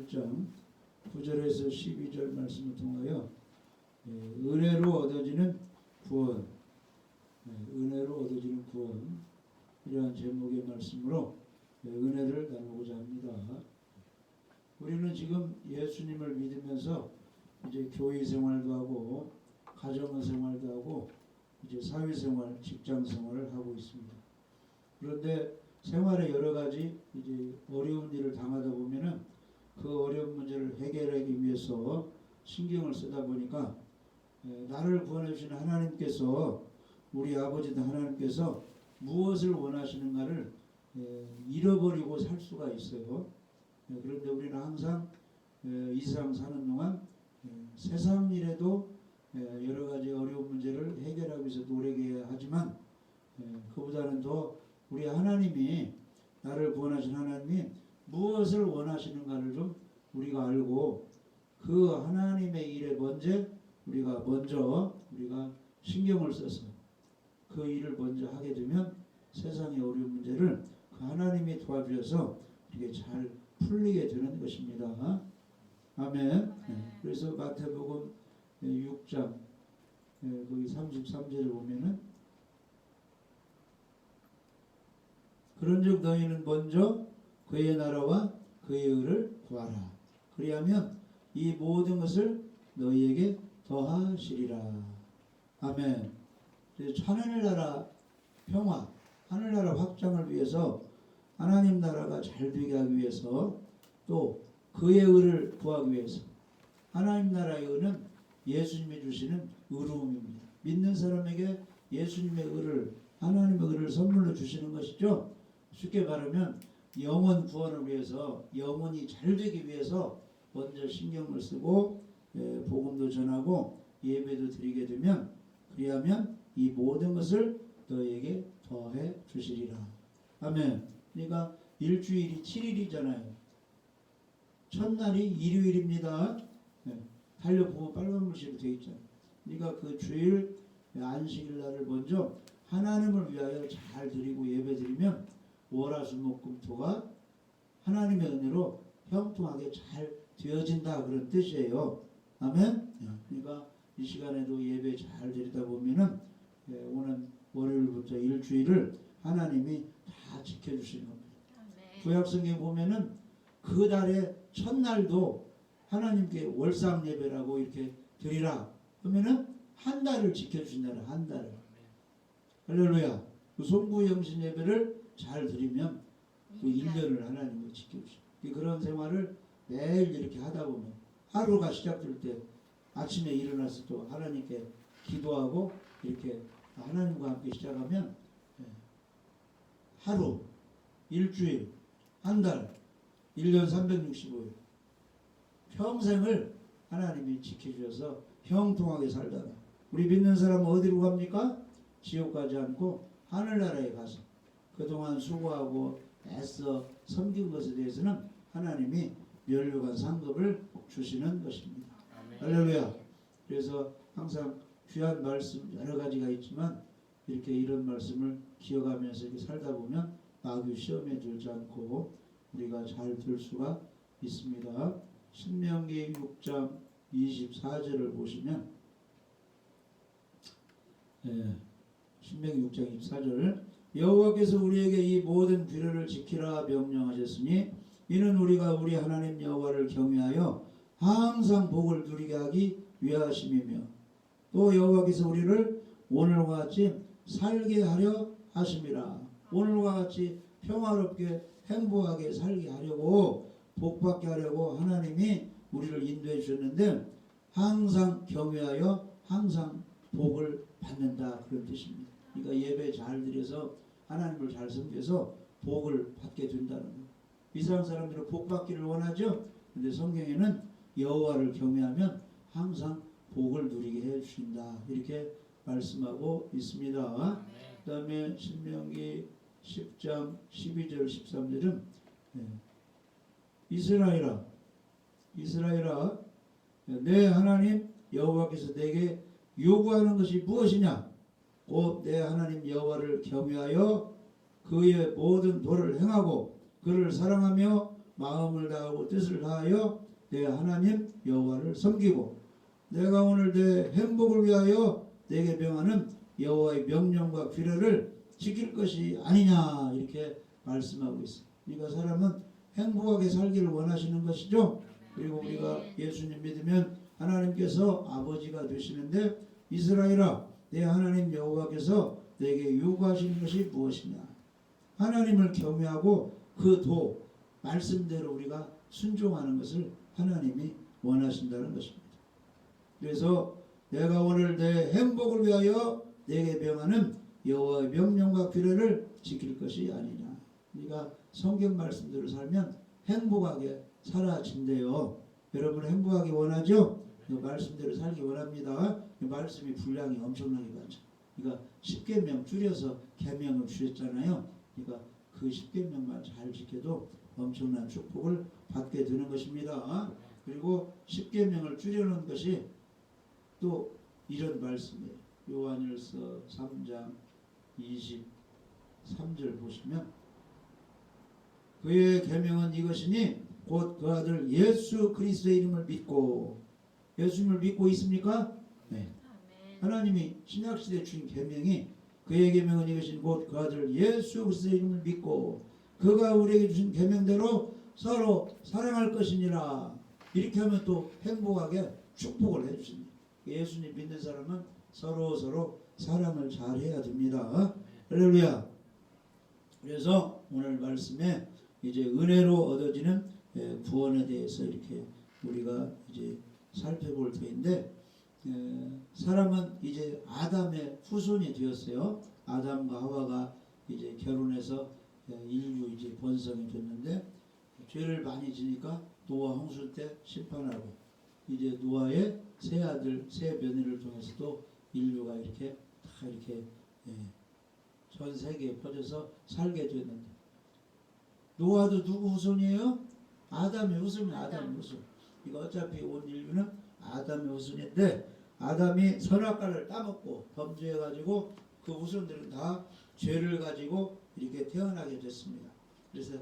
1장 9절에서 12절 말씀을 통하여 은혜로 얻어지는 구원, 은혜로 얻어지는 구원, 이러한 제목의 말씀으로 은혜를 나누고자 합니다. 우리는 지금 예수님을 믿으면서 이제 교회 생활도 하고 가정 생활도 하고 이제 사회생활, 직장 생활을 하고 있습니다. 그런데 생활에 여러 가지 이제 어려운 일을 당하다 보면은 그 어려운 문제를 해결하기 위해서 신경을 쓰다 보니까 나를 구원해 주신 하나님께서, 우리 아버지도 하나님께서 무엇을 원하시는가를 잃어버리고 살 수가 있어요. 그런데 우리는 항상 이 세상 사는 동안 세상 일에도 여러 가지 어려운 문제를 해결하기 위해서 노력해야 하지만 그보다는 더 우리 하나님이, 나를 구원하신 하나님이 무엇을 원하시는가를 좀 우리가 알고 그 하나님의 일에 우리가 신경을 써서 그 일을 먼저 하게 되면 세상의 어려운 문제를 그 하나님이 도와주셔서 이게 잘 풀리게 되는 것입니다. 아멘. 그래서 마태복음 6장 거기 33절에 보면은 그런즉 너희는 먼저 그의 나라와 그의 의를 구하라. 그리하면 이 모든 것을 너희에게 더하시리라. 아멘. 그래서 하늘나라 평화, 하늘나라 확장을 위해서, 하나님 나라가 잘 되게 하기 위해서, 또 그의 의를 구하기 위해서, 하나님 나라의 의는 예수님이 주시는 의로움입니다. 믿는 사람에게 예수님의 의를, 하나님의 의를 선물로 주시는 것이죠. 쉽게 말하면 영혼 구원을 위해서, 영혼이 잘 되기 위해서 먼저 신경을 쓰고 복음도 전하고 예배도 드리게 되면, 그리하면 이 모든 것을 너에게 더해 주시리라. 아멘. 그러니까 일주일이 7일이잖아요. 첫날이 일요일입니다. 달려보면 빨간 글씨로 되어 있잖아요. 그러니까 그 주일 안식일 날을 먼저 하나님을 위하여 잘 드리고 예배 드리면 월화수목금토가 하나님의 은혜로 형통하게 잘 되어진다, 그런 뜻이에요. 아멘. 그러니까 이 시간에도 예배 잘 드리다 보면은 오는 월요일부터 일주일을 하나님이 다 지켜주시는 겁니다. 구약성경에 보면은 그 달의 첫날도 하나님께 월상 예배라고 이렇게 드리라 하면은 한 달을 지켜주신다는, 한 달을. 할렐루야. 그 송구영신 예배를 잘 드리면 그 1년을 하나님이 지켜주십니다. 그런 생활을 매일 이렇게 하다 보면 하루가 시작될 때 아침에 일어나서 또 하나님께 기도하고 이렇게 하나님과 함께 시작하면 하루, 일주일, 한 달, 1년 365일 평생을 하나님이 지켜주셔서 형통하게 살다가, 우리 믿는 사람은 어디로 갑니까? 지옥 가지 않고 하늘나라에 가서 그동안 수고하고 애써 섬긴 것에 대해서는 하나님이 면류관 상급을 주시는 것입니다. 할렐루야. 그래서 항상 귀한 말씀 여러 가지가 있지만 이렇게 이런 말씀을 기억하면서 이렇게 살다 보면 마귀 시험에 들지 않고 우리가 잘 될 수가 있습니다. 신명기 6장 24절을 보시면, 신명기 6장 24절, 여호와께서 우리에게 이 모든 규례를 지키라 명령하셨으니 이는 우리가 우리 하나님 여호와를 경외하여 항상 복을 누리게 하기 위하심이며, 또 여호와께서 우리를 오늘과 같이 살게 하려 하심이라. 오늘과 같이 평화롭게 행복하게 살게 하려고, 복받게 하려고 하나님이 우리를 인도해 주셨는데 항상 경외하여 항상 복을 받는다, 그런 뜻입니다. 그러니까 예배 잘 드려서 하나님을 잘 섬겨서 복을 받게 된다는 거예요. 이스라엘 사람들은 복 받기를 원하죠. 근데 성경에는 여호와를 경외하면 항상 복을 누리게 해 주신다, 이렇게 말씀하고 있습니다. 그 다음에 신명기 10장 12절 13절은 이스라엘아 내 하나님 여호와께서 내게 요구하는 것이 무엇이냐? 곧 내 하나님 여호와를 경외하여 그의 모든 도를 행하고 그를 사랑하며 마음을 다하고 뜻을 다하여 내 하나님 여호와를 섬기고 내가 오늘 내 행복을 위하여 내게 명하는 여호와의 명령과 규례를 지킬 것이 아니냐 이렇게 말씀하고 있어요. 그러니까 사람은 행복하게 살기를 원하시는 것이죠. 그리고 우리가 예수님 믿으면 하나님께서 아버지가 되시는데 이스라엘아 내 하나님 여호와께서 내게 요구하시는 것이 무엇이냐. 하나님을 경외하고 그 도 말씀대로 우리가 순종하는 것을 하나님이 원하신다는 것입니다. 그래서 내가 오늘 내 행복을 위하여 내게 명하는 여호와의 명령과 규례를 지킬 것이 아니냐. 우리가 성경 말씀대로 살면 행복하게 살아진대요. 여러분 행복하게 원하죠? 그 말씀대로 살기 원합니다. 그 말씀이 분량이 엄청나게 많죠. 그러니까 10계명 줄여서 계명을 주셨잖아요. 그러니까 그 10계명만 잘 지켜도 엄청난 축복을 받게 되는 것입니다. 그리고 10계명을 줄여놓은 것이 또 이런 말씀이에요. 요한일서 3장 23절 보시면 그의 계명은 이것이니 곧 그 아들 예수 그리스도의 이름을 믿고 예수님을 믿고 있습니까? 네. 하나님이 신약시대에 주신 계명이 그의 계명은 이것이니 곧 그 아들 예수 그리스도의 이름을 믿고 그가 우리에게 주신 계명대로 서로 사랑할 것이니라. 이렇게 하면 또 행복하게 축복을 해주십니다. 예수님 믿는 사람은 서로 사랑을 잘해야 됩니다. 할렐루야. 그래서 오늘 말씀에 이제 은혜로 얻어지는 구원에 대해서 이렇게 우리가 이제 살펴볼 터인데 사람은 이제 아담의 후손이 되었어요. 아담과 하와가 이제 결혼해서 인류 이제 번성이 됐는데 죄를 많이 지니까 노아 홍수 때 심판하고 이제 노아의 세 아들 세 며느리를 통해서도 인류가 이렇게 다 이렇게 전 세계에 퍼져서 살게 됐는데 노아도 누구 후손이에요? 아담의 후손이 아담의 후손. 이거 어차피 온 인류는 아담의 후손인데 아담이 선악과를 따먹고 범죄해가지고 그 후손들은 다 죄를 가지고 이렇게 태어나게 됐습니다. 그래서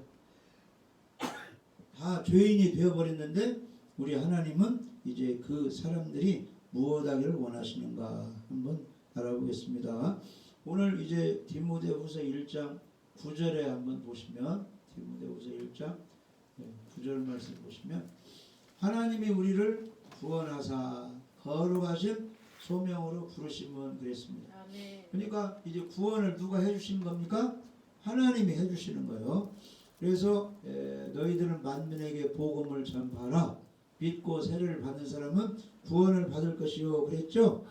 다 죄인이 되어버렸는데 우리 하나님은 이제 그 사람들이 무엇하기를 원하시는가 한번 알아보겠습니다. 오늘 이제 디모데후서 1장 9절에 한번 보시면 디모데후서 1장 9절 말씀 보시면 하나님이 우리를 구원하사 거룩하신 소명으로 부르심은 그랬습니다. 아멘. 그러니까 이제 구원을 누가 해주시는 겁니까? 하나님이 해주시는 거예요. 그래서 너희들은 만민에게 복음을 전파하라. 믿고 세례를 받는 사람은 구원을 받을 것이요 그랬죠.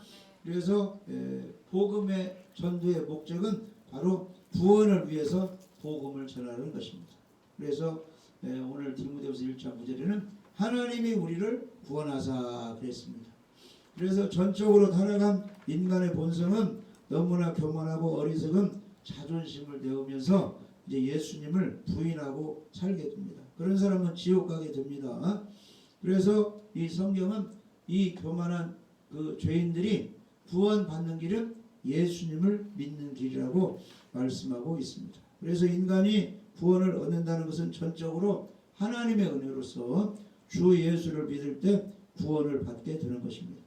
그래서 복음의 전도의 목적은 바로 구원을 위해서 복음을 전하는 것입니다. 그래서 오늘 디모데후서 1장 9절에는 하나님이 우리를 구원하사 그랬습니다. 그래서 전적으로 타락한 인간의 본성은 너무나 교만하고 어리석은 자존심을 내오면서 이제 예수님을 부인하고 살게 됩니다. 그런 사람은 지옥 가게 됩니다. 그래서 이 성경은 이 교만한 그 죄인들이 구원받는 길은 예수님을 믿는 길이라고 말씀하고 있습니다. 그래서 인간이 구원을 얻는다는 것은 전적으로 하나님의 은혜로서 주 예수를 믿을 때 구원을 받게 되는 것입니다.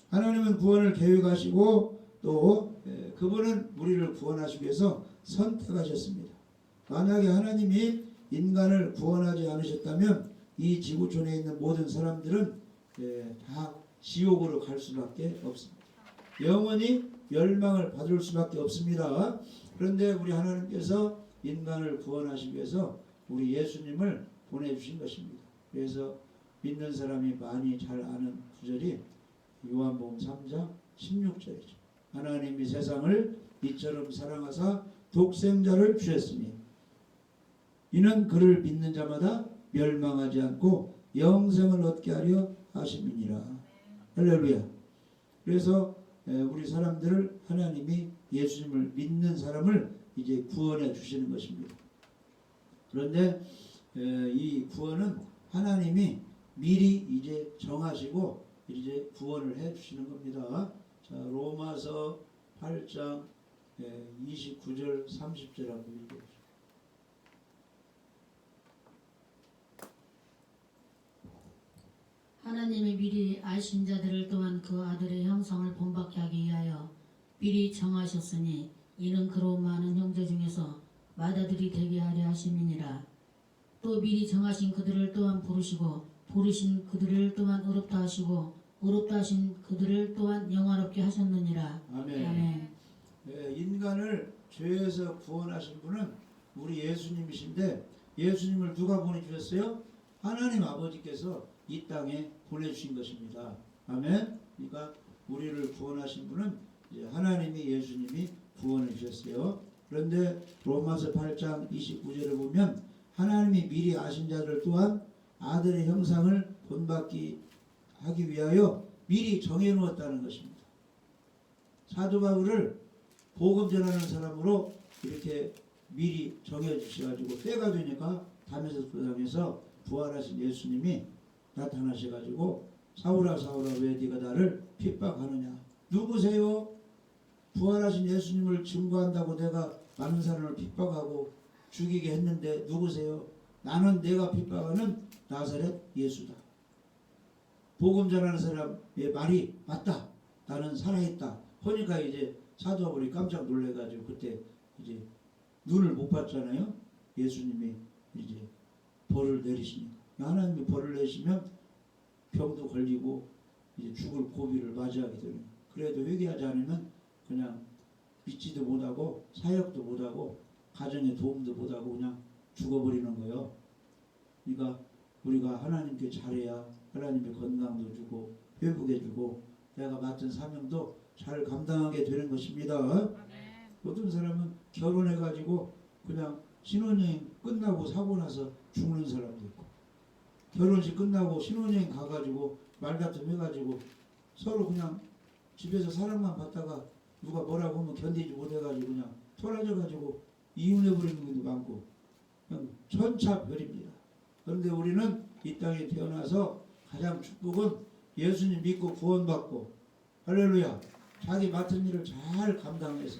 하나님은 구원을 계획하시고 또 그분은 우리를 구원하시기 위해서 선택하셨습니다. 만약에 하나님이 인간을 구원하지 않으셨다면 이 지구촌에 있는 모든 사람들은 다 지옥으로 갈 수밖에 없습니다. 영원히 멸망을 받을 수밖에 없습니다. 그런데 우리 하나님께서 인간을 구원하시기 위해서 우리 예수님을 보내주신 것입니다. 그래서 믿는 사람이 많이 잘 아는 구절이 요한복음 3장 16절이죠. 하나님이 세상을 이처럼 사랑하사 독생자를 주셨으니 이는 그를 믿는 자마다 멸망하지 않고 영생을 얻게 하려 하심이니라. 할렐루야. 그래서 우리 사람들을 하나님이 예수님을 믿는 사람을 이제 구원해 주시는 것입니다. 그런데 이 구원은 하나님이 미리 이제 정하시고 이제 구원을 해 주시는 겁니다. 자, 로마서 8장 29절 30절 한번 읽어보시죠. 하나님이 미리 아신 자들을 또한 그 아들의 형상을 본받게 하기 위하여 미리 정하셨으니 이는 그로 많은 형제 중에서 맏아들이 되게 하려 하심이니라. 또 미리 정하신 그들을 또한 부르시고 부르신 그들을 또한 의롭다 하시고 의롭다 하신 그들을 또한 영화롭게 하셨느니라. 아멘. 아멘. 예, 인간을 죄에서 구원하신 분은 우리 예수님이신데 예수님을 누가 보내주셨어요? 하나님 아버지께서 이 땅에 보내주신 것입니다. 아멘. 그러니까 우리를 구원하신 분은 이제 하나님이 예수님이 구원해 주셨어요. 그런데 로마서 8장 29절을 보면 하나님이 미리 아신 자들 또한 아들의 형상을 본받기 하기 위하여 미리 정해놓았다는 것입니다. 사도 바울을 복음 전하는 사람으로 이렇게 미리 정해주셔가지고 때가 되니까 다메섹 도상에서 부활하신 예수님이 나타나셔가지고 사울아 사울아 왜 네가 나를 핍박하느냐. 누구세요? 부활하신 예수님을 증거한다고 내가 많은 사람을 핍박하고 죽이게 했는데 누구세요? 나는 내가 핍박하는 나사렛 예수다. 복음 전하는 사람의 말이 맞다. 나는 살아있다. 그러니까 이제 사도 바울이 깜짝 놀래가지고 그때 이제 눈을 못 봤잖아요. 예수님이 이제 벌을 내리시니까. 하나님이 벌을 내시면 병도 걸리고 이제 죽을 고비를 맞이하게 되는. 그래도 회개하지 않으면 그냥 믿지도 못하고 사역도 못하고 가정에 도움도 못하고 그냥 죽어버리는 거예요. 그러니까 우리가 하나님께 잘해야 하나님의 건강도 주고 회복해주고 내가 맡은 사명도 잘 감당하게 되는 것입니다. 어떤 사람은 결혼해가지고 그냥 신혼여행 끝나고 사고 나서 죽는 사람도 있고 결혼식 끝나고 신혼여행 가가지고 말다툼 해가지고 서로 그냥 집에서 사랑만 받다가 누가 뭐라고 하면 견디지 못해가지고 그냥 토라져가지고 이혼해버리는 경우도 많고 그냥 천차별입니다. 그런데 우리는 이 땅에 태어나서 가장 축복은 예수님 믿고 구원받고 할렐루야 자기 맡은 일을 잘 감당해서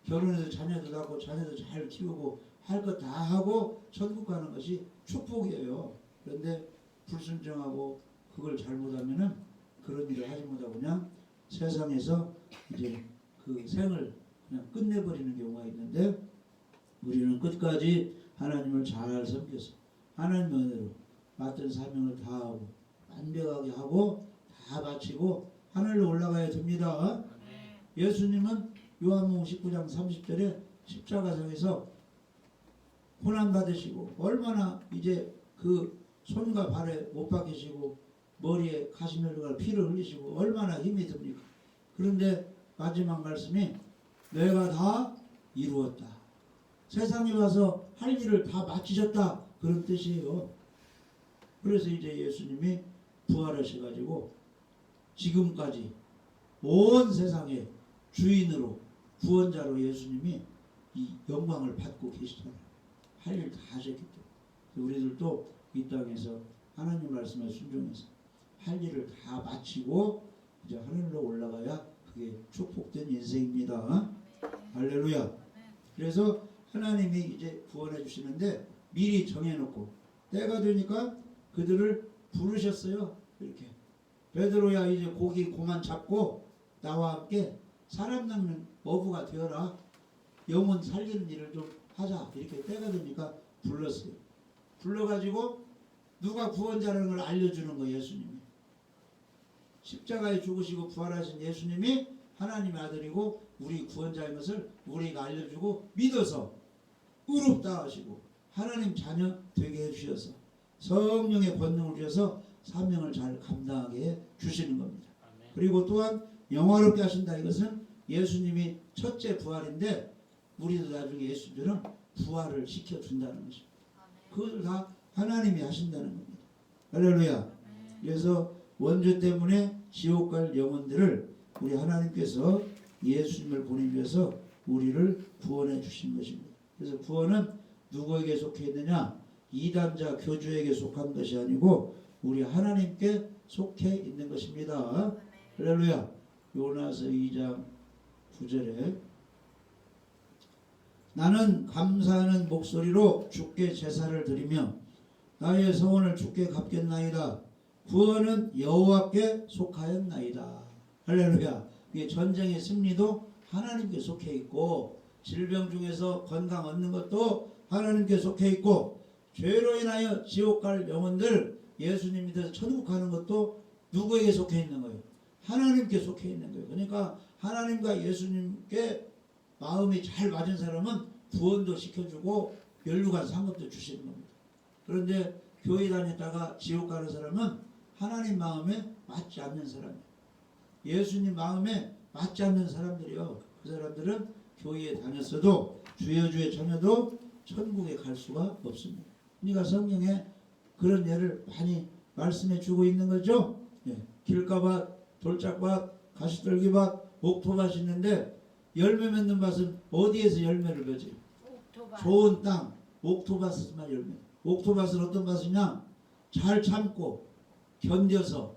결혼해서 자녀도 낳고 자녀도 잘 키우고 할 것 다 하고 천국 가는 것이 축복이에요. 그런데 불순종하고 그걸 잘못하면은 그런 일을 하지 못하고 그냥 세상에서 이제 그 생을 그냥 끝내버리는 경우가 있는데 우리는 끝까지 하나님을 잘 섬겨서 하나님 은혜로 맡은 사명을 다하고 완벽하게 하고 다 바치고 하늘로 올라가야 됩니다. 예수님은 요한복음 19장 30절에 십자가상에서 고난 받으시고 얼마나 이제 그 손과 발에 못 박히시고 머리에 가시멜로가 피를 흘리시고 얼마나 힘이 듭니까? 그런데 마지막 말씀이 내가 다 이루었다. 세상에 와서 할 일을 다 마치셨다. 그런 뜻이에요. 그래서 이제 예수님이 부활하셔가지고 지금까지 온 세상의 주인으로 구원자로 예수님이 이 영광을 받고 계시잖아요. 할 일 다 하셨기 때문에 우리들도 이 땅에서 하나님 말씀에 순종해서 할 일을 다 마치고 이제 하늘로 올라가야 그게 축복된 인생입니다. 할렐루야. 그래서 하나님이 이제 구원해 주시는데 미리 정해놓고 때가 되니까 그들을 부르셨어요. 이렇게 베드로야 이제 고기 고만 잡고 나와 함께 사람 낚는 어부가 되어라. 영혼 살리는 일을 좀 하자. 이렇게 때가 되니까 불렀어요. 불러가지고 누가 구원자라는 걸 알려주는 거예요. 예수님이. 십자가에 죽으시고 부활하신 예수님이 하나님의 아들이고 우리 구원자인 것을 우리가 알려주고 믿어서 의롭다 하시고 하나님 자녀 되게 해주셔서 성령의 권능을 주셔서 사명을 잘 감당하게 해 주시는 겁니다. 그리고 또한 영화롭게 하신다. 이것은 예수님이 첫째 부활인데 우리도 나중에 예수님처럼 부활을 시켜준다는 것입니다. 그것을 다 하나님이 하신다는 겁니다. 할렐루야. 그래서 원죄 때문에 지옥 갈 영혼들을 우리 하나님께서 예수님을 보내주셔서 우리를 구원해 주신 것입니다. 그래서 구원은 누구에게 속해 있느냐? 이단자 교주에게 속한 것이 아니고 우리 하나님께 속해 있는 것입니다. 할렐루야. 요나서 2장 9절에 나는 감사하는 목소리로 주께 제사를 드리며 나의 소원을 주께 갚겠나이다. 구원은 여호와께 속하였나이다. 할렐루야. 이게 전쟁의 승리도 하나님께 속해 있고, 질병 중에서 건강 얻는 것도 하나님께 속해 있고, 죄로 인하여 지옥 갈 영혼들 예수님 밑에서 천국 가는 것도 누구에게 속해 있는 거예요? 하나님께 속해 있는 거예요. 그러니까 하나님과 예수님께 마음이 잘 맞은 사람은 구원도 시켜주고 면류관 상급도 주시는 겁니다. 그런데 교회 다녔다가 지옥 가는 사람은 하나님 마음에 맞지 않는 사람이에요. 예수님 마음에 맞지 않는 사람들이요. 그 사람들은 교회에 다녔어도 주여 전혀도 천국에 갈 수가 없습니다. 그러니까 성경에 그런 예를 많이 말씀해 주고 있는 거죠. 예. 길가밭, 돌짝밭, 가시떨기밭, 옥토밭이 있는데 열매 맺는 밭은 어디에서 열매를 맺어요? 옥토밭. 좋은 땅, 옥토밭에서만 열매. 옥토밭은 어떤 밭이냐? 잘 참고 견뎌서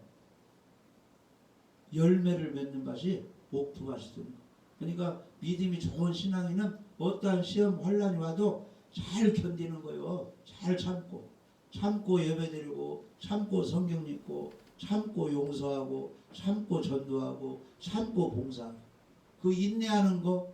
열매를 맺는 밭이 옥토밭이 됩니다. 그러니까 믿음이 좋은 신앙인은 어떠한 시험 환란이 와도 잘 견디는 거예요. 잘 참고 예배드리고, 참고 성경 읽고, 참고 용서하고, 참고 전도하고, 참고 봉사하고. 그 인내하는 거,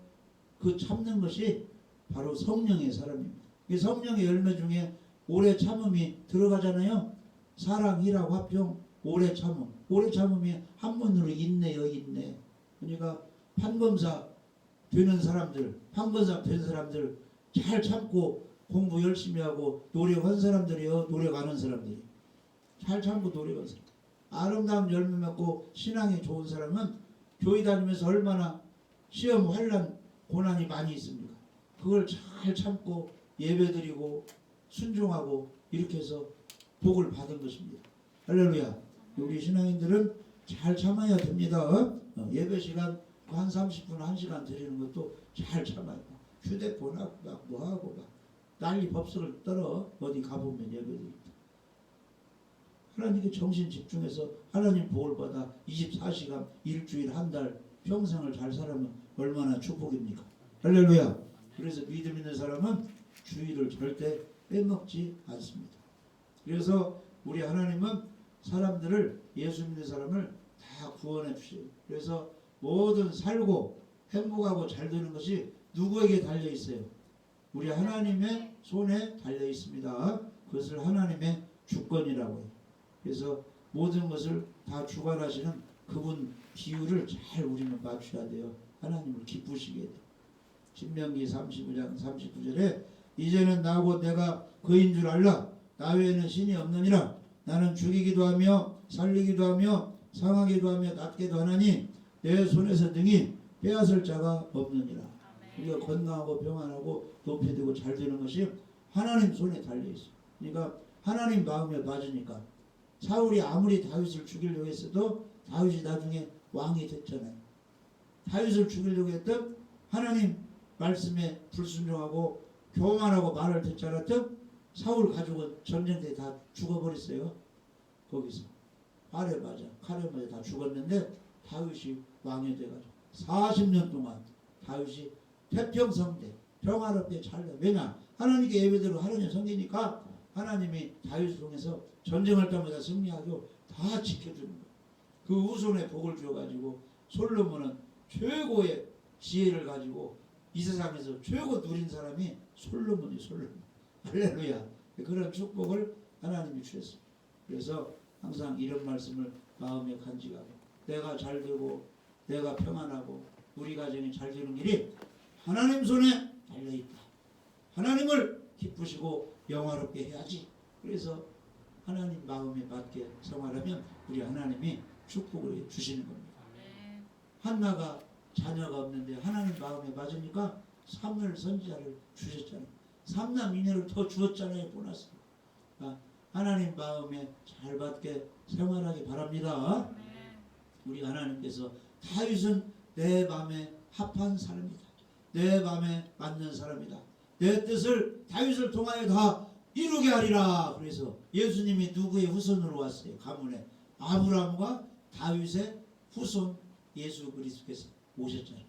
그 참는 것이 바로 성령의 사람입니다. 이 성령의 열매 중에 오래 참음이 들어가잖아요. 사랑, 희락, 화평, 오래 참음. 오래 참음이 한문으로 인내요, 인내. 그러니까 판검사 되는 사람들, 판검사 된 사람들, 잘 참고 공부 열심히 하고 노력한 사람들이요, 노력하는 사람들이. 잘 참고 노력한 사람. 아름다운 열매 맺고 신앙이 좋은 사람은 교회 다니면서 얼마나 시험, 환란, 고난이 많이 있습니까? 그걸 잘 참고 예배드리고 순종하고 이렇게 해서 복을 받은 것입니다. 할렐루야. 우리 신앙인들은 잘 참아야 됩니다. 예배 시간 한 30분, 1시간 드리는 것도 잘 참아야 돼. 휴대폰하고 막 뭐하고 막 난리 법석을 떨어 어디 가보면 예배드립니다. 하나님께 정신 집중해서 하나님 복을 받아 24시간, 일주일, 한 달, 평생을 잘 살면 얼마나 축복입니까? 할렐루야. 그래서 믿음 있는 사람은 주의를 절대 빼먹지 않습니다. 그래서 우리 하나님은 사람들을, 예수 믿는 사람을 다 구원해 주셔요. 그래서 모든 살고 행복하고 잘 되는 것이 누구에게 달려 있어요? 우리 하나님의 손에 달려 있습니다. 그것을 하나님의 주권이라고 해요. 그래서 모든 것을 다 주관하시는 그분 비유를 잘 우리는 맞춰야 돼요. 하나님을 기쁘시게 돼요. 신명기 35장 39절에 이제는 나고 내가 그인 줄 알라. 나 외에는 신이 없느니라. 나는 죽이기도 하며 살리기도 하며 상하기도 하며 낫게도 하나니 내 손에서 등이 빼앗을 자가 없느니라. 우리가 건강하고 평안하고 높이되고 잘 되는 것이 하나님 손에 달려있어요. 그러니까 하나님 마음에 맞으니까 사울이 아무리 다윗을 죽이려고 했어도 다윗이 나중에 왕이 됐잖아요. 다윗을 죽이려고 했던 하나님 말씀에 불순종하고 교만하고 말을 듣지 않았던 사울 가족은 전쟁터에 다 죽어버렸어요. 거기서 칼에 맞아 다 죽었는데 다윗이 왕이 돼가지고 40년 동안 다윗이 태평성대 평화롭게 잘 돼. 왜냐? 하나님께 예배대로 하나님 섬기니까 하나님이 다윗을 통해서 전쟁할 때마다 승리하고 다 지켜주는 거예요. 그 후손에 복을 주어가지고 솔로몬은 최고의 지혜를 가지고 이 세상에서 최고 누린 사람이 솔로몬이 솔로몬. 할렐루야. 그런 축복을 하나님이 주셨어요. 그래서 항상 이런 말씀을 마음에 간직하고 내가 잘 되고 내가 평안하고 우리 가정이 잘 되는 길이 하나님 손에 달려있다. 하나님을 기쁘시고 영화롭게 해야지. 그래서 하나님 마음에 맞게 생활하면 우리 하나님이 축복을 주시는 겁니다. 한나가 자녀가 없는데 하나님 마음에 맞으니까 사무엘 선지자를 주셨잖아요. 삼남 이녀를 더 주었잖아요. 보너스. 하나님 마음에 잘 받게 생활하기 바랍니다. 우리 하나님께서 다윗은 내 마음에 합한 사람이다. 내 마음에 맞는 사람이다. 내 뜻을 다윗을 통하여 다 이루게 하리라. 그래서 예수님이 누구의 후손으로 왔어요? 가문에 아브라함과 다윗의 후손 예수 그리스도께서 오셨잖아요.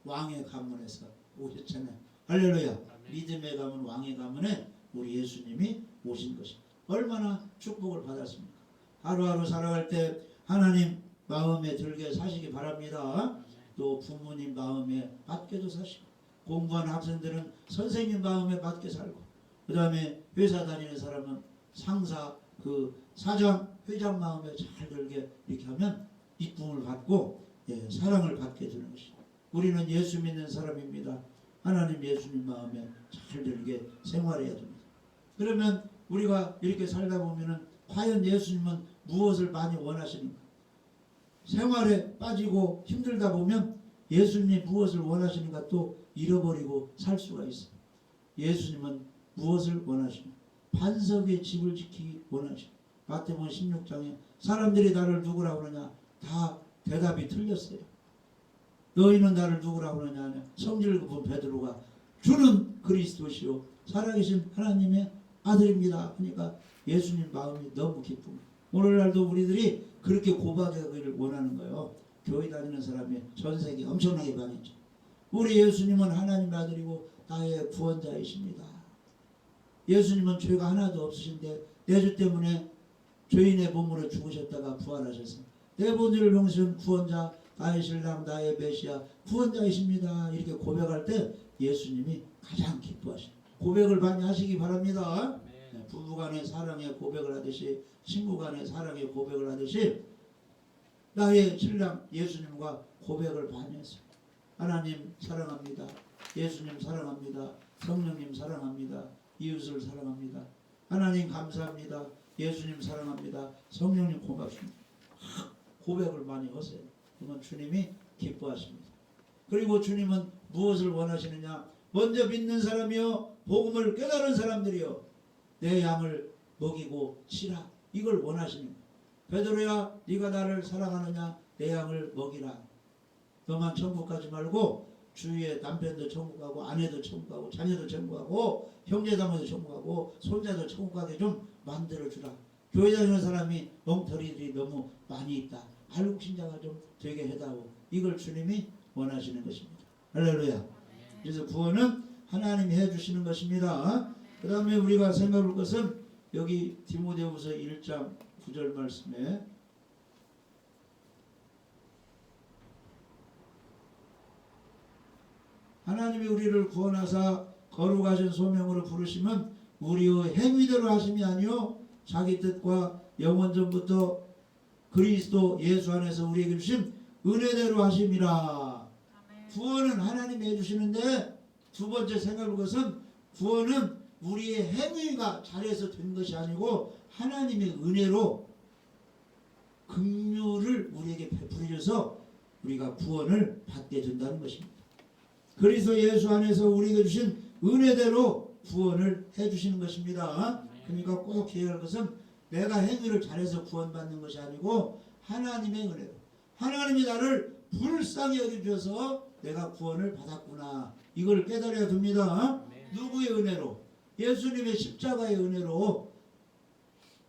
왕의 가문에서 오셨잖아요. 할렐루야. 믿음의 가문 왕의 가문에 우리 예수님이 오신 것이 얼마나 축복을 받았습니까? 하루하루 살아갈 때 하나님 마음에 들게 사시기 바랍니다. 또 부모님 마음에 맞게도 사시고, 공부하는 학생들은 선생님 마음에 맞게 살고, 그 다음에 회사 다니는 사람은 상사, 그 사장, 회장 마음에 잘 들게 이렇게 하면 이쁨을 받고, 예, 사랑을 받게 되는 것이죠. 우리는 예수 믿는 사람입니다. 하나님 예수님 마음에 잘 들게 생활해야 됩니다. 그러면 우리가 이렇게 살다 보면은 과연 예수님은 무엇을 많이 원하시는가? 생활에 빠지고 힘들다 보면 예수님이 무엇을 원하시는가 또 잃어버리고 살 수가 있어요. 예수님은 무엇을 원하시는가? 반석의 집을 지키기 원하시고, 마태복음 16장에 사람들이 나를 누구라고 하느냐 다 대답이 틀렸어요. 너희는 나를 누구라고 하느냐, 성질을 본 베드로가 주는 그리스도시요 살아계신 하나님의 아들입니다. 그러니까 예수님 마음이 너무 기쁩니다. 오늘날도 우리들이 그렇게 고백하기를 원하는 거예요. 교회 다니는 사람이 전 세계 엄청나게 많이 있죠. 우리 예수님은 하나님 아들이고 나의 구원자이십니다. 예수님은 죄가 하나도 없으신데 내 죄 때문에 죄인의 몸으로 죽으셨다가 부활하셔서 내 본질을 용서한 구원자, 나의 신랑, 나의 메시아, 구원자이십니다. 이렇게 고백할 때 예수님이 가장 기뻐하십니다. 고백을 많이 하시기 바랍니다. 네, 부부간의 사랑의 고백을 하듯이, 친구간의 사랑의 고백을 하듯이 나의 신랑 예수님과 고백을 많이 했어요. 하나님 사랑합니다. 예수님 사랑합니다. 성령님 사랑합니다. 이웃을 사랑합니다. 하나님 감사합니다. 예수님 사랑합니다. 성령님 고맙습니다. 고백을 많이 하세요. 그러면 주님이 기뻐하십니다. 그리고 주님은 무엇을 원하시느냐? 먼저 믿는 사람이요 복음을 깨달은 사람들이요 내 양을 먹이고 치라. 이걸 원하시는 거예요. 베드로야, 네가 나를 사랑하느냐? 내 양을 먹이라. 너만 천국 가지 말고 주위에 남편도 천국 가고, 아내도 천국 가고, 자녀도 천국 가고, 형제자매도 천국 가고, 손자도 천국 가게 좀 만들어주라. 교회 다니는 사람이 엉터리들이 너무 많이 있다. 한국 신자가 좀 되게 해다오. 이걸 주님이 원하시는 것입니다. 할렐루야. 그래서 구원은 하나님이 해주시는 것입니다. 그 다음에 우리가 생각할 것은 여기 디모데후서 1장 9절 말씀에 하나님이 우리를 구원하사 거룩하신 소명으로 부르시면 우리의 행위대로 하심이 아니요 자기 뜻과 영원 전부터 그리스도 예수 안에서 우리에게 주신 은혜대로 하심이라. 구원은 하나님이 해주시는데, 두 번째 생각할 것은 구원은 우리의 행위가 잘해서 된 것이 아니고 하나님의 은혜로 긍휼을 우리에게 베풀어 줘서 우리가 구원을 받게 된다는 것입니다. 그리스도 예수 안에서 우리에게 주신 은혜대로 구원을 해주시는 것입니다. 그러니까 꼭 기억할 것은 내가 행위를 잘해서 구원받는 것이 아니고 하나님의 은혜로, 하나님이 나를 불쌍히 여겨주셔서 내가 구원을 받았구나. 이걸 깨달아야 됩니다. 누구의 은혜로? 예수님의 십자가의 은혜로,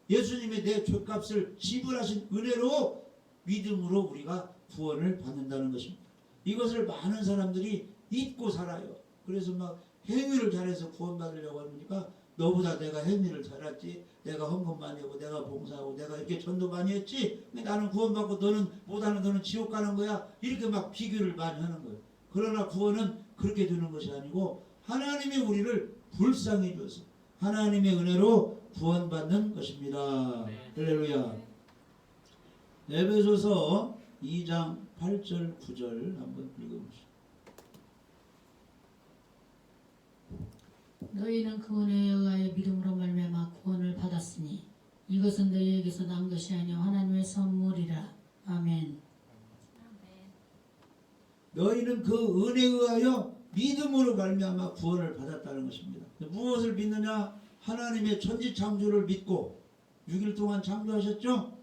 예수님이 내 죄값을 지불하신 은혜로 믿음으로 우리가 구원을 받는다는 것입니다. 이것을 많은 사람들이 잊고 살아요. 그래서 막 행위를 잘해서 구원받으려고 하니까 너보다 내가 행위를 잘했지, 내가 헌금 많이 하고 내가 봉사하고 내가 이렇게 전도 많이 했지, 나는 구원받고 너는 못하는, 너는 지옥 가는 거야. 이렇게 막 비교를 많이 하는 거예요. 그러나 구원은 그렇게 되는 것이 아니고 하나님이 우리를 불쌍히 줘서 하나님의 은혜로 구원받는 것입니다. 할렐루야. 에베소서 2장 8절 9절 한번 읽어보시죠. 너희는 그 은혜에 의하여 믿음으로 말미암아 구원을 받았으니 이것은 너희에게서 난 것이 아니요 하나님의 선물이라. 아멘. 너희는 그 은혜에 의하여 믿음으로 말미암아 구원을 받았다는 것입니다. 무엇을 믿느냐? 하나님의 천지창조를 믿고 6일 동안 창조하셨죠?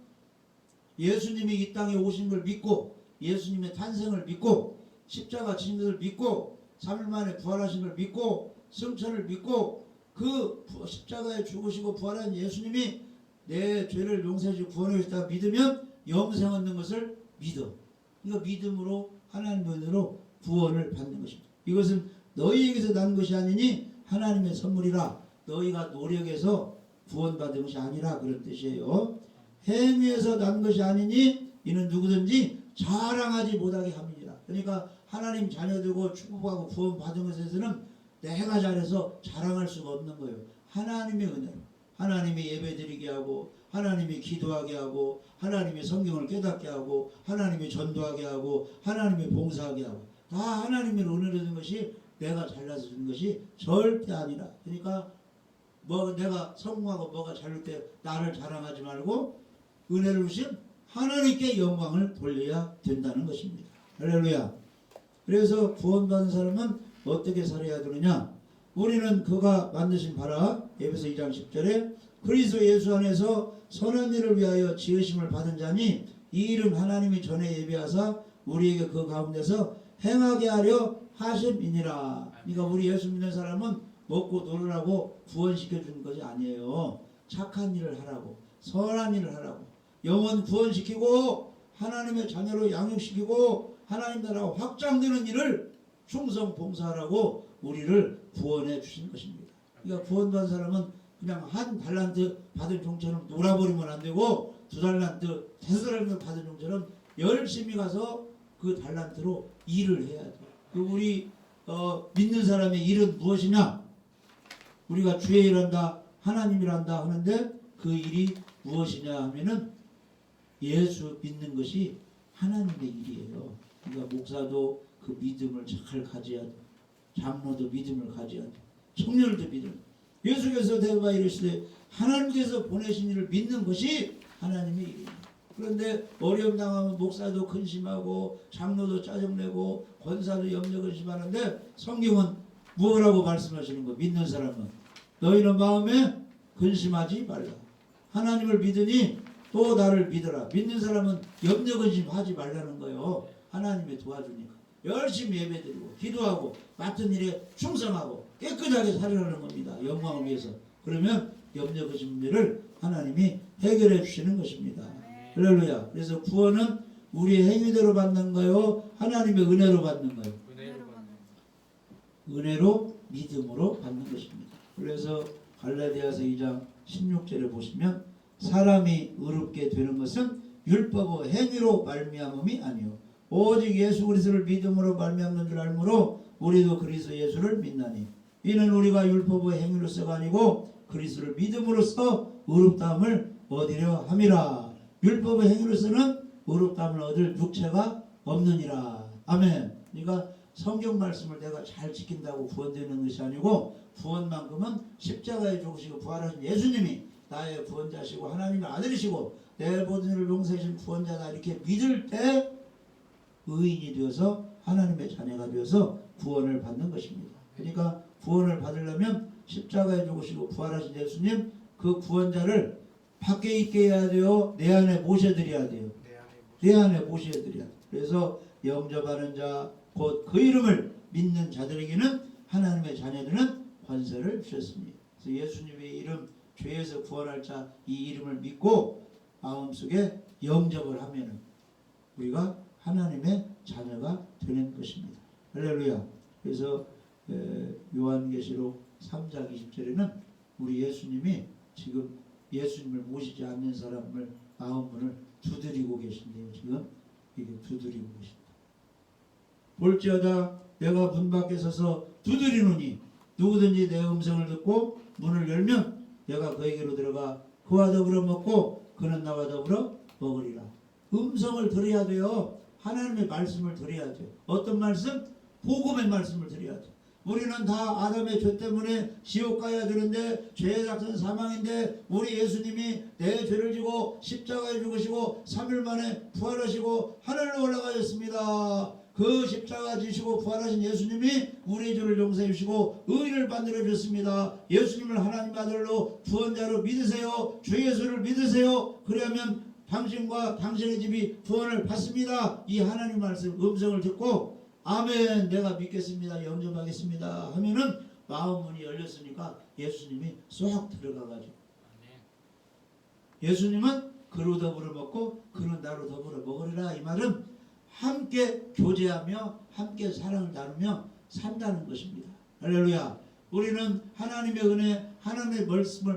예수님이 이 땅에 오신 걸 믿고, 예수님의 탄생을 믿고, 십자가 지신 것을 믿고, 3일 만에 부활하신 걸 믿고, 승천을 믿고, 그 십자가에 죽으시고 부활한 예수님이 내 죄를 용서해 주고 구원해 주셨다 믿으면 영생 얻는 것을 믿어. 이거 믿음으로 하나님의 은혜로 구원을 받는 것입니다. 이것은 너희에게서 난 것이 아니니 하나님의 선물이라. 너희가 노력해서 구원받은 것이 아니라 그런 뜻이에요. 행위에서 난 것이 아니니 이는 누구든지 자랑하지 못하게 함이니라. 그러니까 하나님 자녀되고 축복하고 구원 받은 것에서는 내가 잘해서 자랑할 수가 없는 거예요. 하나님의 은혜로 하나님이 예배드리게 하고 하나님이 기도하게 하고 하나님이 성경을 깨닫게 하고 하나님이 전도하게 하고 하나님이 봉사하게 하고 다 하나님의 은혜로 된 것이 내가 잘나서 준 것이 절대 아니라. 그러니까 뭐 내가 성공하고 뭐가 잘릴 때 나를 자랑하지 말고 은혜를 주신 하나님께 영광을 돌려야 된다는 것입니다. 할렐루야. 그래서 구원받은 사람은 어떻게 살아야 되느냐? 우리는 그가 만드신 바라 에베소 2장 10절에 그리스도 예수 안에서 선한 일을 위하여 지으심을 받은 자니 이 일은 하나님이 전에 예비하사 우리에게 그 가운데서 행하게 하려 하심이니라. 그러니까 우리 예수 믿는 사람은 먹고 놀으라고 구원시켜 주는 것이 아니에요. 착한 일을 하라고, 선한 일을 하라고, 영혼 구원시키고 하나님의 자녀로 양육시키고 하나님 나라가 확장되는 일을 충성 봉사하라고 우리를 구원해 주신 것입니다. 그러니까 구원받은 사람은 그냥 한 달란트 받은 종처럼 놀아버리면 안 되고 2달란트, 5달란트 받은 종처럼 열심히 가서 그 달란트로 일을 해야 돼요. 우리 믿는 사람의 일은 무엇이냐? 우리가 주의 일한다, 하나님 일한다 하는데 그 일이 무엇이냐 하면은 예수 믿는 것이 하나님의 일이에요. 그러니까 목사도 그 믿음을 잘 가져야 돼. 장로도 믿음을 가져야 돼. 청년도 믿음. 예수께서 대바 이르시되 하나님께서 보내신 일을 믿는 것이 하나님의 일입니다. 그런데 어려움 당하면 목사도 근심하고 장로도 짜증내고 권사도 염려 근심하는데 성경은 무엇라고 말씀하시는 거? 믿는 사람은 너희는 마음에 근심하지 말라. 하나님을 믿으니 또 나를 믿어라. 믿는 사람은 염려 근심하지 말라는 거예요. 하나님이 도와주니까 열심히 예배드리고 기도하고 맡은 일에 충성하고 깨끗하게 살아가는 겁니다. 영광을 위해서. 그러면 염려 근심들을 하나님이 해결해 주시는 것입니다. 할렐루야. 그래서 구원은 우리의 행위대로 받는 거요, 하나님의 은혜로 받는 거요. 은혜로 믿음으로 받는 것입니다. 그래서 갈라디아서 2장 16절에 보시면 사람이 의롭게 되는 것은 율법의 행위로 말미암음이 아니요 오직 예수 그리스도를 믿음으로 말미암는 줄 알므로 우리도 그리스도 예수를 믿나니 이는 우리가 율법의 행위로서가 아니고 그리스도를 믿음으로써 의롭다함을 얻으려 함이라. 율법의 행위로서는 의롭다함을 얻을 육체가 없느니라. 아멘. 그러니까 성경 말씀을 내가 잘 지킨다고 구원되는 것이 아니고 구원만큼은 십자가에 죽으시고 부활하신 예수님이 나의 구원자시고 하나님의 아들이시고 내 모든 일을 용서하신 구원자다 이렇게 믿을 때 의인이 되어서 하나님의 자녀가 되어서 구원을 받는 것입니다. 그러니까 구원을 받으려면 십자가에 죽으시고 부활하신 예수님 그 구원자를 밖에 있게 해야 돼요? 내 안에 모셔드려야 돼요? 내 안에 모셔드려야 돼요. 그래서 영접하는 자 곧 그 이름을 믿는 자들에게는 하나님의 자녀들은 권세를 주셨습니다. 그래서 예수님의 이름 죄에서 구원할 자 이 이름을 믿고 마음속에 영접을 하면은 우리가 하나님의 자녀가 되는 것입니다. 할렐루야. 그래서 요한계시록 3장 20절에는 우리 예수님이 지금 예수님을 모시지 않는 사람을 마음문을 두드리고 계신데요. 지금 이게 두드리고 계십니다. 볼지어다 내가 문 밖에 서서 두드리노니 누구든지 내 음성을 듣고 문을 열면 내가 그에게로 들어가 그와 더불어 먹고 그는 나와 더불어 먹으리라. 음성을 들어야 돼요. 하나님의 말씀을 들어야 돼요. 어떤 말씀? 복음의 말씀을 들어야 돼요. 우리는 다 아담의 죄 때문에 지옥 가야 되는데 죄의 삭은 사망인데 우리 예수님이 내 죄를 지고 십자가에 죽으시고 3일 만에 부활하시고 하늘로 올라가셨습니다. 그 십자가 지시고 부활하신 예수님이 우리의 죄를 용서해 주시고 의를 만들어 주셨습니다. 예수님을 하나님 아들로 구원자로 믿으세요. 주 예수를 믿으세요. 그러면 당신과 당신의 집이 구원을 받습니다. 이 하나님 말씀 음성을 듣고 아멘 내가 믿겠습니다. 영접하겠습니다 하면은 마음문이 열렸으니까 예수님이 쏙 들어가가지고 예수님은 그로 더불어 먹고 그는 나로 더불어 먹으리라. 이 말은 함께 교제하며 함께 사랑을 나누며 산다는 것입니다. 할렐루야. 우리는 하나님의 은혜 하나님의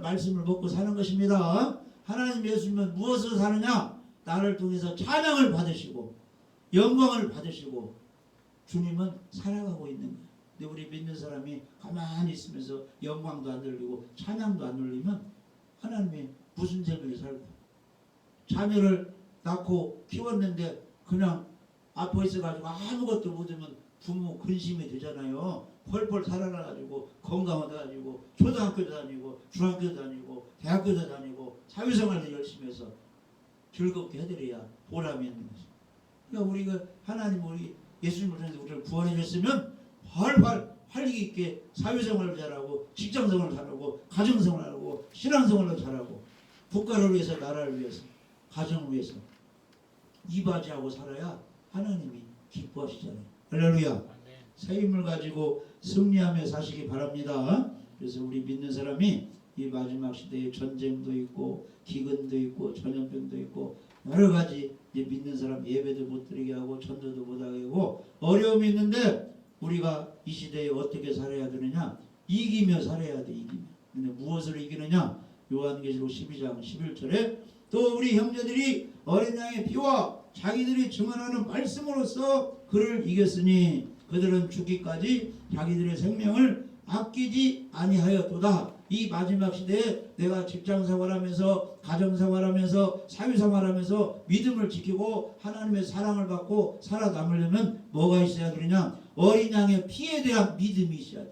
말씀을 먹고 사는 것입니다. 하나님 예수님은 무엇으로 사느냐? 나를 통해서 찬양을 받으시고 영광을 받으시고 주님은 살아가고 있는 거예요. 근데 우리 믿는 사람이 가만히 있으면서 영광도 안 들리고 찬양도 안 들리면 하나님이 무슨 재미로 살고, 자녀를 낳고 키웠는데 그냥 아파 있어가지고 아무것도 못하면 부모 근심이 되잖아요. 펄펄 살아나가지고 건강하다가지고 초등학교도 다니고 중학교도 다니고 대학교도 다니고 사회생활도 열심히 해서 즐겁게 해드려야 보람이 있는 거죠. 그러니까 우리가 하나님 우리 예수님을 통해서 우리를 구원해 줬으면 활활 활기 있게 사회생활을 잘하고 직장생활을 잘하고 가정생활을 신앙생활을 잘하고 국가를 위해서 나라를 위해서 가정을 위해서 이바지하고 살아야 하나님이 기뻐하시잖아요. 할렐루야. 새 힘을 가지고 승리하며 사시기 바랍니다. 그래서 우리 믿는 사람이 이 마지막 시대에 전쟁도 있고 기근도 있고 전염병도 있고 여러 가지 믿는 사람 예배도 못 드리게 하고 전도도 못 하게 하고 어려움이 있는데 우리가 이 시대에 어떻게 살아야 되느냐? 이기며 살아야 돼. 이기며. 근데 무엇으로 이기느냐? 요한계시록 12장 11절에 또 우리 형제들이 어린 양의 피와 자기들이 증언하는 말씀으로써 그를 이겼으니 그들은 죽기까지 자기들의 생명을 아끼지 아니하였도다. 이 마지막 시대에 내가 직장생활하면서 가정생활하면서 사회생활하면서 믿음을 지키고 하나님의 사랑을 받고 살아남으려면 뭐가 있어야 되느냐? 어린 양의 피에 대한 믿음이 있어야 돼.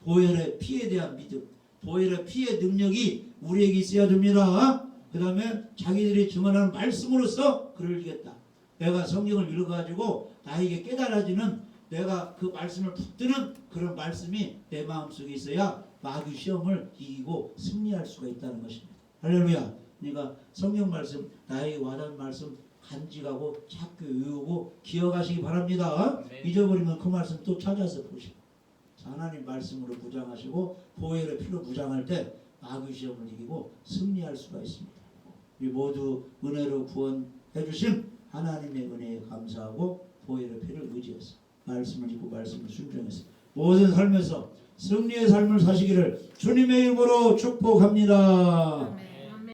보혈의 피에 대한 믿음, 보혈의 피의 능력이 우리에게 있어야 됩니다. 그 다음에 자기들이 증언하는 말씀으로써 그를 이겼다. 내가 성경을 읽어가지고 나에게 깨달아지는 내가 그 말씀을 붙드는 그런 말씀이 내 마음속에 있어야 마귀 시험을 이기고 승리할 수가 있다는 것입니다. 할렐루야. 그러니까 성경 말씀, 나에게 와닿는 말씀 간직하고 자꾸 외우고 기억하시기 바랍니다. 네. 잊어버리면 그 말씀 또 찾아서 보시고 하나님 말씀으로 무장하시고 보혈의 피로 무장할 때 마귀 시험을 이기고 승리할 수가 있습니다. 우리 모두 은혜로 구원해 주신 하나님의 은혜에 감사하고 보혈의 피를 의지해서 말씀을 읽고 말씀을 순종해서 모든 삶에서 승리의 삶을 사시기를 주님의 이름으로 축복합니다.